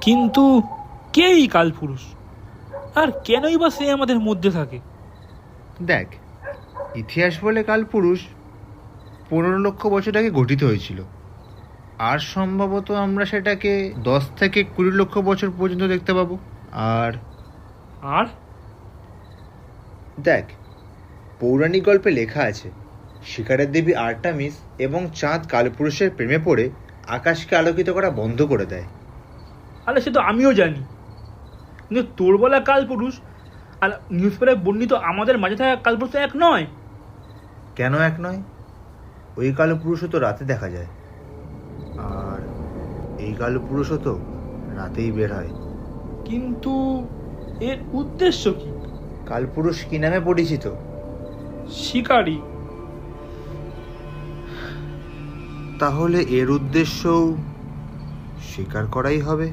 কিন্তু কেই কালপুরুষ, আর কেনই বা সে আমাদের মধ্যে থাকে? দেখ, ইতিহাস বলে কালপুরুষ 15 লক্ষ বছর আগে গঠিত হয়েছিল, আর সম্ভবত আমরা সেটাকে 10 থেকে 20 লক্ষ বছর পর্যন্ত দেখতে পাবো। আর আর দেখ, পৌরাণিক গল্পে লেখা আছে শিকারের দেবী আর্টামিস এবং চাঁদ কালপুরুষের প্রেমে পড়ে আকাশকে আলোকিত করা বন্ধ করে দেয়। আরে সে তো আমিও জানি, কিন্তু তোর বলা কালপুরুষ আর নিউজ পেপারে বর্ণিত আমাদের মাঝে থাকা কালপুরুষ এক নয়। কেন এক নয়? ওই কালপুরুষও তো রাতে দেখা যায়, আর এই কালপুরুষও তো রাতেই বের হয়। কিন্তু এর উদ্দেশ্য কি? কালপুরুষ কি নামে পরিচিত? শিকারী। তাহলে এর উদ্দেশ্যও স্বীকার করাই হবে।